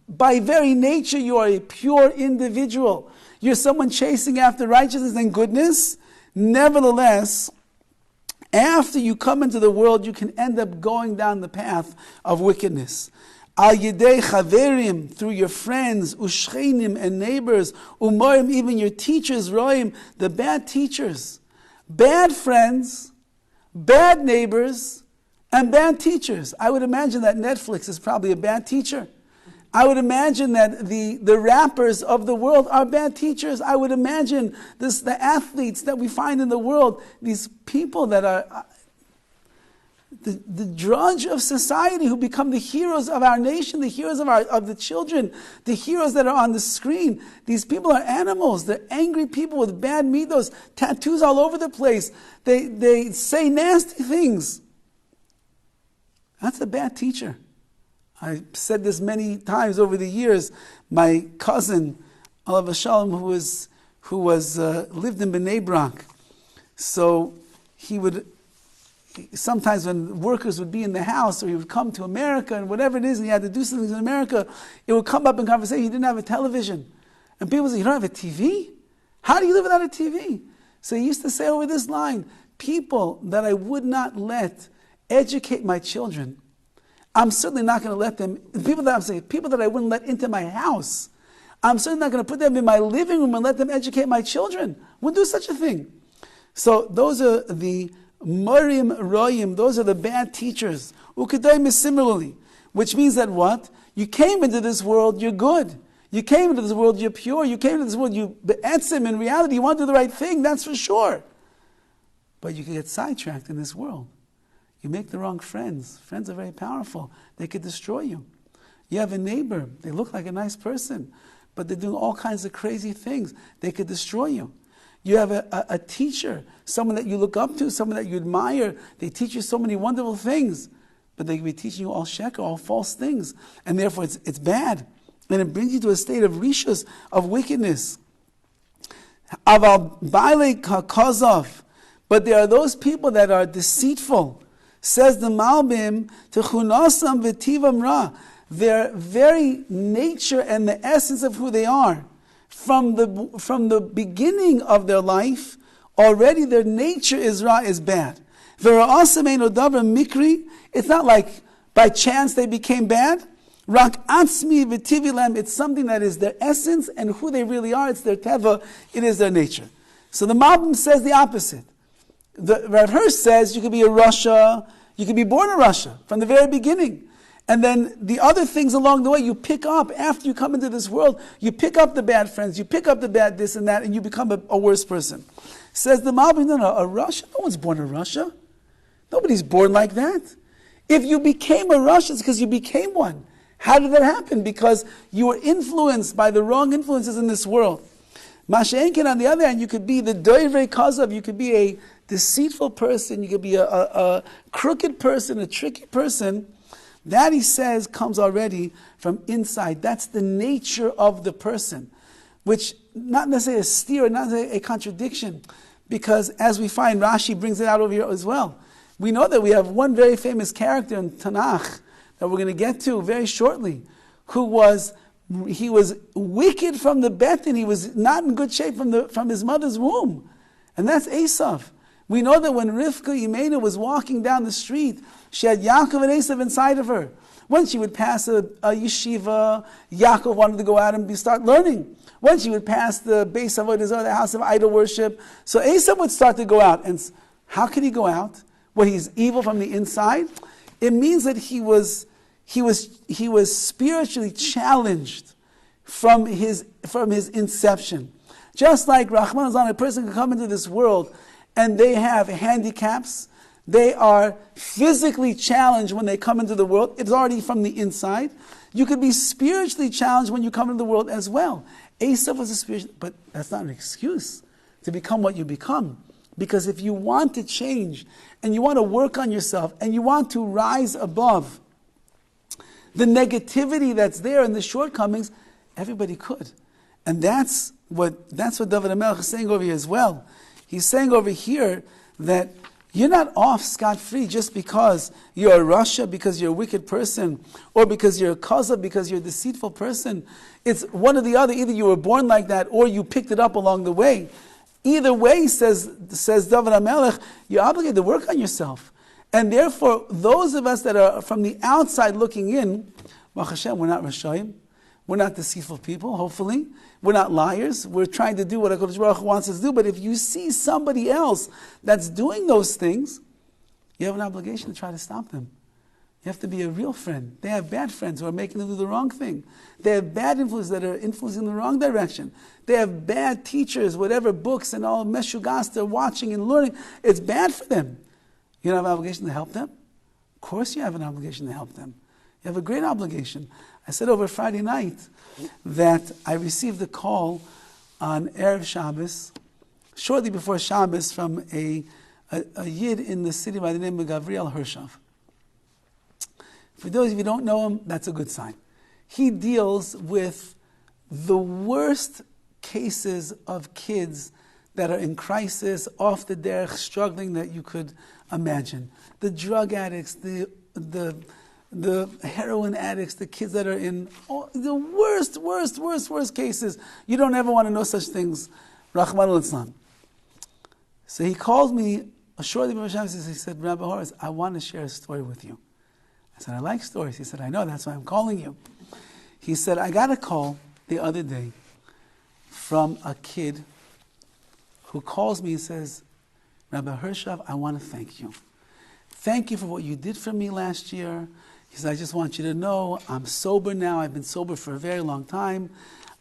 by very nature, you are a pure individual. You're someone chasing after righteousness and goodness. Nevertheless, after you come into the world, you can end up going down the path of wickedness. Al yedei chaverim, through your friends, ushchenim, and neighbors, umorim, even your teachers, roim, the bad teachers, bad friends, bad neighbors, and bad teachers. I would imagine that Netflix is probably a bad teacher. I would imagine that the rappers of the world are bad teachers. I would imagine the athletes that we find in the world, these people that are the drudge of society, who become the heroes of our nation, the heroes of the children, the heroes that are on the screen. These people are animals. They're angry people with bad midos, tattoos all over the place. They say nasty things. That's a bad teacher. I've said this many times over the years. My cousin, Alav Shalom, who lived in Bnei Brak, so he would, sometimes when workers would be in the house, or he would come to America, and whatever it is, and he had to do something in America, it would come up in conversation. He didn't have a television. And people would say, you don't have a TV? How do you live without a TV? So he used to say over this line, people that I would not let educate my children, I'm certainly not going to let them, people that I wouldn't let into my house, I'm certainly not going to put them in my living room and let them educate my children. Wouldn't do such a thing. So those are the Morim Royim, those are the bad teachers. Ukedoim is similarly, which means that what? You came into this world, you're good. You came into this world, you're pure. You came into this world, you be'etzim, in reality, you want to do the right thing, that's for sure. But you can get sidetracked in this world. You make the wrong friends. Friends are very powerful. They could destroy you. You have a neighbor. They look like a nice person, but they're doing all kinds of crazy things. They could destroy you. You have a teacher, someone that you look up to, someone that you admire. They teach you so many wonderful things, but they could be teaching you all sheker, all false things. And therefore it's bad. And it brings you to a state of rishus, of wickedness. Aval bailei kazov. But there are those people that are deceitful. Says the Malbim, Techunasam v'tivam ra. Their very nature and the essence of who they are, from the beginning of their life, already their nature is ra, is bad. V'ra'asam eino davar mikri. It's not like by chance they became bad. Rak atzmi v'tivilem. It's something that is their essence and who they really are. It's their teva. It is their nature. So the Malbim says the opposite. The Rav Hirsch says you could be a Russia, you could be born in Russia from the very beginning. And then the other things along the way you pick up after you come into this world. You pick up the bad friends, you pick up the bad this and that, and you become a worse person. Says the Malbim, no, a Russia? No one's born in Russia. Nobody's born like that. If you became a Russia, it's because you became one. How did that happen? Because you were influenced by the wrong influences in this world. Masha'enkin, on the other hand, you could be the doivrei kazav, you could be a deceitful person, you could be a crooked person, a tricky person. That, he says, comes already from inside. That's the nature of the person, which not necessarily a steer, not necessarily a contradiction, because as we find, Rashi brings it out over here as well. We know that we have one very famous character in Tanakh that we're going to get to very shortly, he was wicked from the beten. He was not in good shape from his mother's womb. And that's Esav. We know that when Rivka Imenu was walking down the street, she had Yaakov and Esav inside of her. When she would pass a yeshiva, Yaakov wanted to go out and start learning. When she would pass the Beis Avodah Zarah, the house of idol worship, so Esav would start to go out. And how could he go out? Well, he's evil from the inside. It means that he was spiritually challenged from his inception. Just like Rahman Azan, a person can come into this world and they have handicaps. They are physically challenged when they come into the world. It's already from the inside. You could be spiritually challenged when you come into the world as well. Esav was a spiritual, but that's not an excuse to become what you become. Because if you want to change and you want to work on yourself and you want to rise above the negativity that's there and the shortcomings, everybody could. And that's what Dovid HaMelech is saying over here as well. He's saying over here that you're not off scot-free just because you're a Rasha, because you're a wicked person, or because you're a Kazav, because you're a deceitful person. It's one or the other. Either you were born like that or you picked it up along the way. Either way, says Dovid HaMelech, you're obligated to work on yourself. And therefore, those of us that are from the outside looking in, HaChaim, we're not Rashaim, we're not deceitful people, hopefully. We're not liars. We're trying to do what HaKadosh Baruch Hu wants us to do. But if you see somebody else that's doing those things, you have an obligation to try to stop them. You have to be a real friend. They have bad friends who are making them do the wrong thing. They have bad influences that are influencing in the wrong direction. They have bad teachers, whatever books and all meshugas they're watching and learning. It's bad for them. You don't have an obligation to help them? Of course you have an obligation to help them. You have a great obligation. I said over Friday night that I received a call on Erev Shabbos, shortly before Shabbos, from a Yid in the city by the name of Gavriel Hirshov. For those of you who don't know him, that's a good sign. He deals with the worst cases of kids that are in crisis, off the derech, struggling that you could imagine. The drug addicts, the heroin addicts, the kids that are in the worst cases. You don't ever want to know such things. Rahman al-Islam. So he called me shortly before Shabbos. He said, Rabbi Horowitz, I want to share a story with you. I said, I like stories. He said, I know, that's why I'm calling you. He said, I got a call the other day from a kid who calls me and says, Rabbi Hirshov, I want to thank you. Thank you for what you did for me last year. He said, I just want you to know I'm sober now. I've been sober for a very long time.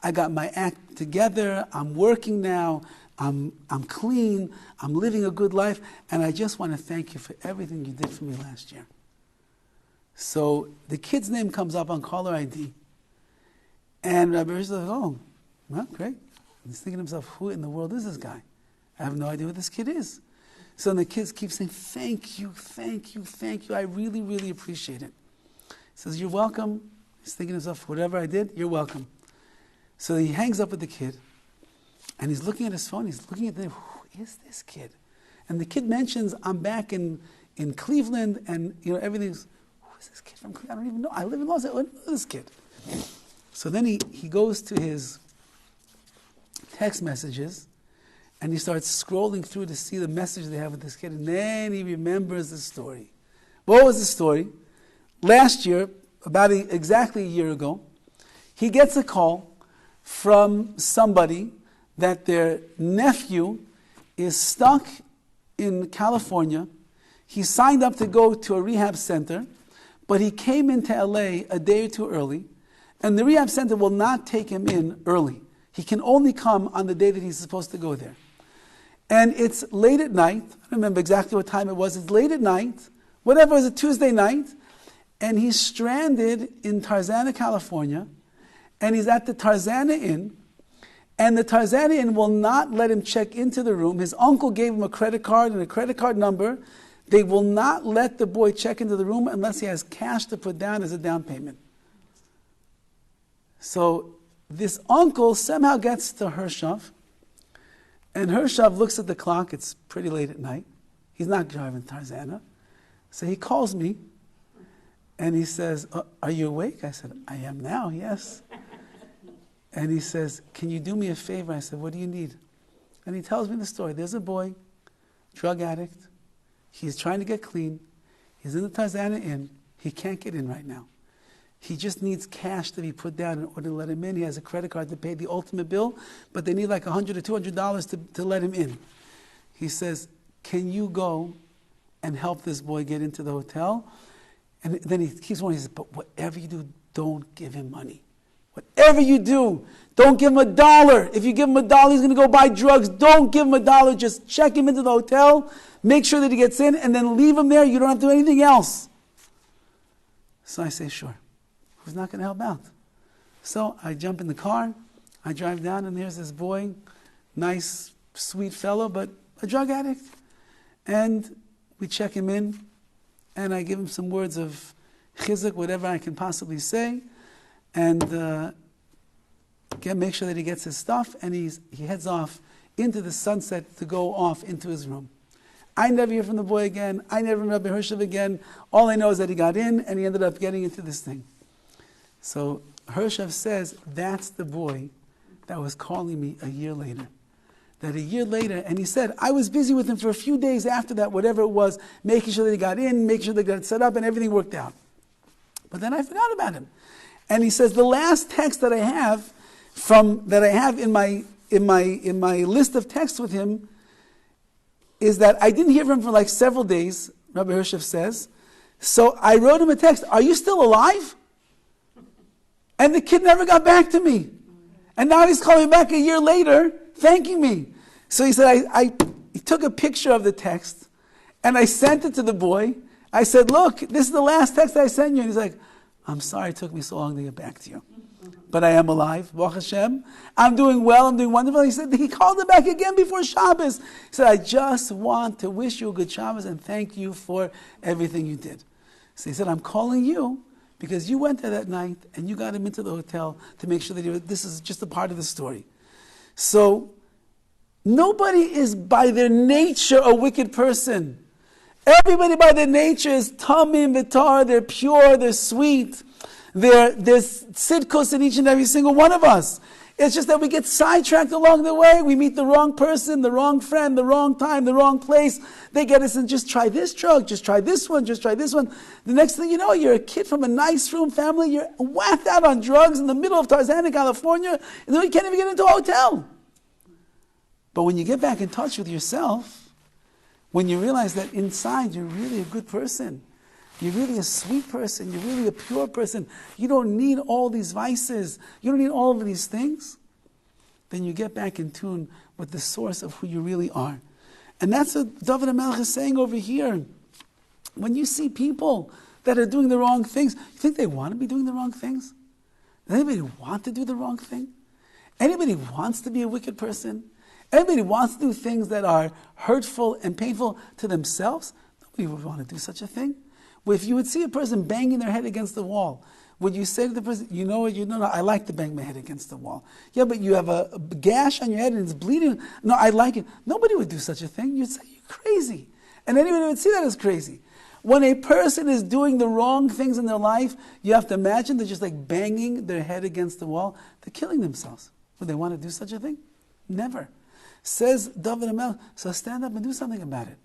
I got my act together. I'm working now. I'm clean. I'm living a good life. And I just want to thank you for everything you did for me last year. So the kid's name comes up on caller ID. And Rabbi Hirshov says, oh, well, great. He's thinking to himself, who in the world is this guy? I have no idea what this kid is. So the kids keep saying, thank you. I really, really appreciate it. He says, you're welcome. He's thinking to himself, whatever I did, you're welcome. So he hangs up with the kid, and he's looking at his phone. He's looking at the name. Who is this kid? And the kid mentions, I'm back in Cleveland, and everything's, who is this kid from Cleveland? I don't even know. I live in Los Angeles. I don't know this kid. So then he goes to his text messages, and he starts scrolling through to see the message they have with this kid, and then he remembers the story. What was the story? Last year, about exactly a year ago, he gets a call from somebody that their nephew is stuck in California. He signed up to go to a rehab center, but he came into LA a day or two early, and the rehab center will not take him in early. He can only come on the day that he's supposed to go there. And it's late at night. I don't remember exactly what time it was. It's late at night. Whatever, it was a Tuesday night. And he's stranded in Tarzana, California. And he's at the Tarzana Inn. And the Tarzana Inn will not let him check into the room. His uncle gave him a credit card and a credit card number. They will not let the boy check into the room unless he has cash to put down as a down payment. So this uncle somehow gets to Hershav, and Hershav looks at the clock. It's pretty late at night. He's not driving Tarzana. So he calls me, and he says, are you awake? I said, I am now, yes. And he says, can you do me a favor? I said, what do you need? And he tells me the story. There's a boy, drug addict. He's trying to get clean. He's in the Tarzana Inn. He can't get in right now. He just needs cash to be put down in order to let him in. He has a credit card to pay the ultimate bill, but they need like $100 or $200 to let him in. He says, can you go and help this boy get into the hotel? And then he keeps warning, he says, but whatever you do, don't give him money. Whatever you do, don't give him $1. If you give him $1, he's going to go buy drugs. Don't give him $1. Just check him into the hotel, make sure that he gets in, and then leave him there. You don't have to do anything else. So I say, sure. Who's not going to help out? So I jump in the car, I drive down, and there's this boy, nice, sweet fellow, but a drug addict. And we check him in, and I give him some words of chizuk, whatever I can possibly say, and make sure that he gets his stuff, and he heads off into the sunset to go off into his room. I never hear from the boy again. I never hear from Rabbi Hershav again. All I know is that he got in, and he ended up getting into this thing. So Hershav says, that's the boy that was calling me a year later. That a year later, and he said, I was busy with him for a few days after that, whatever it was, making sure that he got in, making sure that he got set up, and everything worked out. But then I forgot about him. And he says, the last text that I have in my list of texts with him is that I didn't hear from him for like several days, Rabbi Hershav says. So I wrote him a text, are you still alive? And the kid never got back to me. And now he's calling back a year later, thanking me. So he said, I took a picture of the text, and I sent it to the boy. I said, look, this is the last text I sent you. And he's like, I'm sorry it took me so long to get back to you. But I am alive, Baruch Hashem. I'm doing well, I'm doing wonderful. He said, he called it back again before Shabbos. He said, I just want to wish you a good Shabbos and thank you for everything you did. So he said, I'm calling you because you went there that night and you got him into the hotel to make sure that this is just a part of the story. So, nobody is by their nature a wicked person. Everybody by their nature is tamim v'tar, they're pure, they're sweet. There's sidkus in each and every single one of us. It's just that we get sidetracked along the way. We meet the wrong person, the wrong friend, the wrong time, the wrong place. They get us and just try this drug, just try this one, just try this one. The next thing you know, you're a kid from a nice room family, you're whacked out on drugs in the middle of Tarzana, California, and then you can't even get into a hotel. But when you get back in touch with yourself, when you realize that inside you're really a good person, you're really a sweet person, you're really a pure person, you don't need all these vices, you don't need all of these things, then you get back in tune with the source of who you really are. And that's what Dovid HaMelech is saying over here. When you see people that are doing the wrong things, you think they want to be doing the wrong things? Does anybody want to do the wrong thing? Anybody wants to be a wicked person? Anybody wants to do things that are hurtful and painful to themselves? Nobody would want to do such a thing. If you would see a person banging their head against the wall, would you say to the person, you know what, no, I like to bang my head against the wall. Yeah, but you have a gash on your head and it's bleeding. No, I like it. Nobody would do such a thing. You'd say, you're crazy. And anybody would see that as crazy. When a person is doing the wrong things in their life, you have to imagine they're just like banging their head against the wall. They're killing themselves. Would they want to do such a thing? Never. Says Dovid HaMelech, so stand up and do something about it.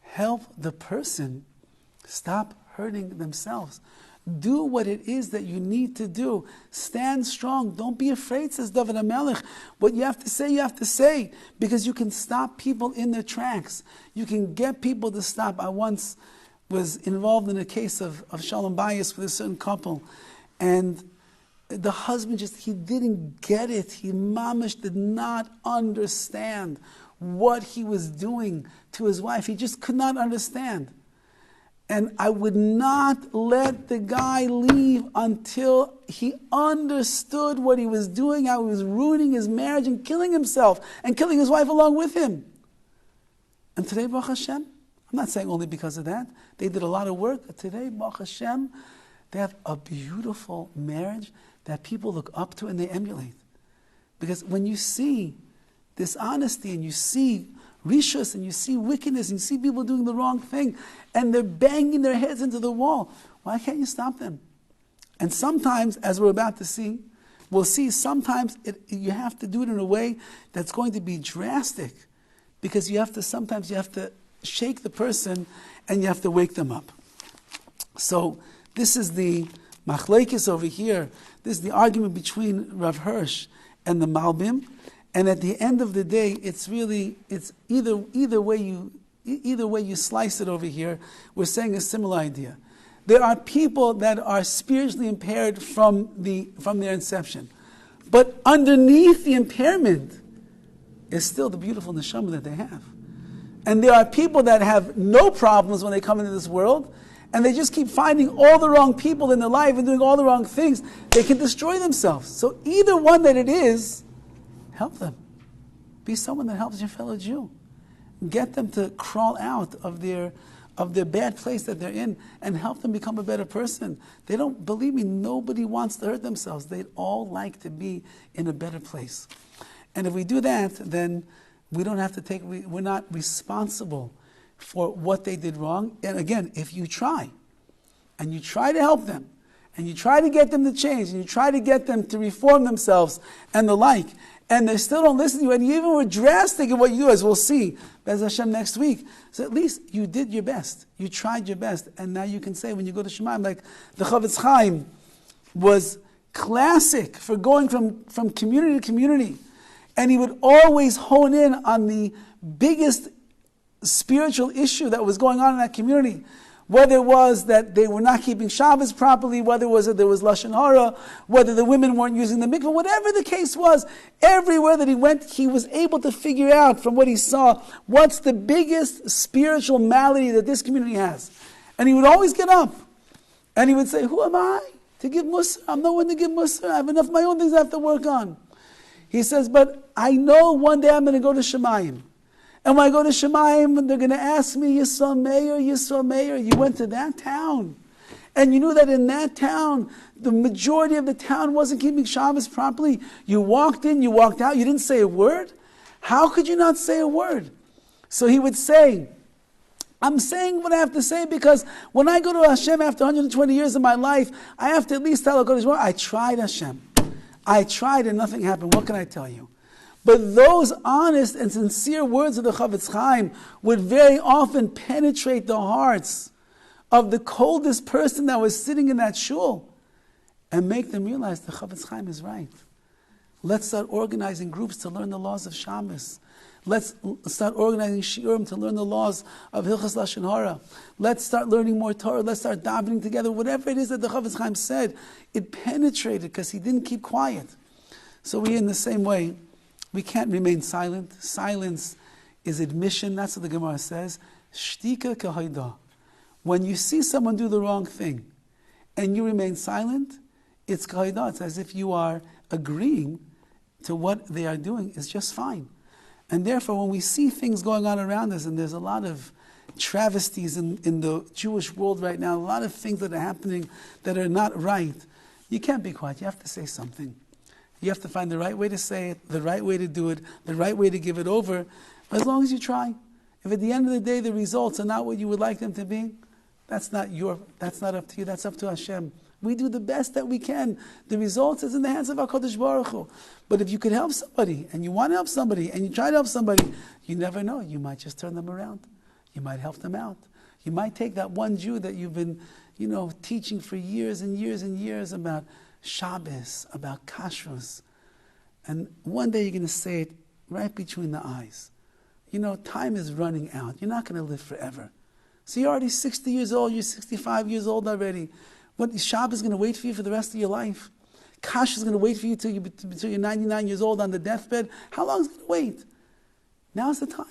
Help the person stop hurting themselves. Do what it is that you need to do. Stand strong. Don't be afraid, says Dovid HaMelech. What you have to say, you have to say. Because you can stop people in their tracks. You can get people to stop. I once was involved in a case of Shalom Bayis with a certain couple. And the husband he didn't get it. He mamish did not understand what he was doing to his wife. He just could not understand. And I would not let the guy leave until he understood what he was doing, how he was ruining his marriage and killing himself and killing his wife along with him. And today, Baruch Hashem, I'm not saying only because of that. They did a lot of work. But today, Baruch Hashem, they have a beautiful marriage that people look up to and they emulate. Because when you see dishonesty and you see rishus and you see wickedness and you see people doing the wrong thing and they're banging their heads into the wall, why can't you stop them? And sometimes, as we're about to see, we'll see sometimes you have to do it in a way that's going to be drastic, because sometimes you have to shake the person and you have to wake them up. So this is the machlekes over here. This is the argument between Rav Hirsch and the Malbim. And at the end of the day, it's either way you slice it over here, we're saying a similar idea. There are people that are spiritually impaired from their inception. But underneath the impairment is still the beautiful neshama that they have. And there are people that have no problems when they come into this world, and they just keep finding all the wrong people in their life and doing all the wrong things. They can destroy themselves. So either one that it is, help them. Be someone that helps your fellow Jew. Get them to crawl out of their bad place that they're in and help them become a better person. They don't, believe me, nobody wants to hurt themselves. They'd all like to be in a better place. And if we do that, then we don't have to we're not responsible for what they did wrong. And again, if you try, and you try to help them, and you try to get them to change, and you try to get them to reform themselves and the like, and they still don't listen to you, and you even were drastic in what you do, as we'll see, Bez Hashem next week. So at least you did your best. You tried your best. And now you can say, when you go to Shemaim, like the HaChaim was classic for going from community to community. And he would always hone in on the biggest spiritual issue that was going on in that community. Whether it was that they were not keeping Shabbos properly, whether it was that there was Lashon Hara, whether the women weren't using the mikveh, whatever the case was, everywhere that he went, he was able to figure out from what he saw, what's the biggest spiritual malady that this community has. And he would always get up, and he would say, who am I to give Musar? I'm no one to give Musar. I have enough of my own things I have to work on. He says, but I know one day I'm going to go to Shemayim. And when I go to Shemayim, they're going to ask me, Yisrael Meir, you went to that town. And you knew that in that town, the majority of the town wasn't keeping Shabbos properly. You walked in, you walked out, you didn't say a word. How could you not say a word? So he would say, I'm saying what I have to say because when I go to Hashem after 120 years of my life, I have to at least tell HaKadosh Baruch Hu, I tried Hashem. I tried and nothing happened. What can I tell you? But those honest and sincere words of the Chofetz Chaim would very often penetrate the hearts of the coldest person that was sitting in that shul and make them realize the Chofetz Chaim is right. Let's start organizing groups to learn the laws of Shabbos. Let's start organizing shiurim to learn the laws of Hilchas Lashon Hara. Let's start learning more Torah. Let's start davening together. Whatever it is that the Chofetz Chaim said, it penetrated because he didn't keep quiet. So we, in the same way, we can't remain silent. Silence is admission. That's what the Gemara says. Shtika k'hoida. When you see someone do the wrong thing and you remain silent, it's k'hoida. It's as if you are agreeing to what they are doing is just fine. And therefore, when we see things going on around us, and there's a lot of travesties in the Jewish world right now, a lot of things that are happening that are not right, you can't be quiet. You have to say something. You have to find the right way to say it, the right way to do it, the right way to give it over, as long as you try. If at the end of the day the results are not what you would like them to be, that's not up to you, that's up to Hashem. We do the best that we can. The results is in the hands of HaKadosh Baruch Hu. But if you could help somebody, and you want to help somebody, and you try to help somebody, you never know. You might just turn them around. You might help them out. You might take that one Jew that you've been, teaching for years and years and years about Shabbos, about kashrus, and one day you're going to say it right between the eyes. Time is running out. You're not going to live forever. So you're already 60 years old. You're 65 years old already. What, Shabbos is going to wait for you for the rest of your life? Kashrus is going to wait for you till you're 99 years old on the deathbed? How long is it going to wait? Now's the time.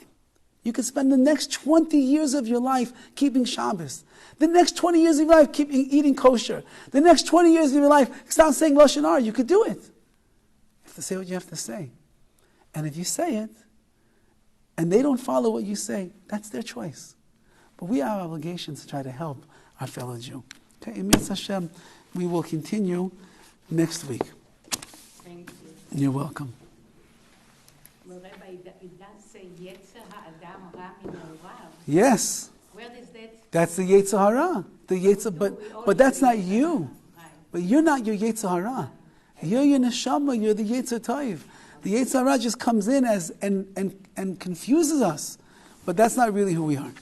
You could spend the next 20 years of your life keeping Shabbos. The next 20 years of your life eating kosher. The next 20 years of your life stop saying Lashon Hara. You could do it. You have to say what you have to say. And if you say it, and they don't follow what you say, that's their choice. But we have obligations to try to help our fellow Jew. Okay, in Mitzvah Hashem, we will continue next week. Thank you. You're welcome. Well, Rabbi, it does say Yetzer Ha'adam Ra Minarav. Yes, Where is that? that's the Yetzer Hara. The Yetzer, but that's not you. Right. But you're not your Yetzer Hara. You're your neshama. You're the Yetzer Tov. The Yetzer Hara just comes in as and confuses us, but that's not really who we are.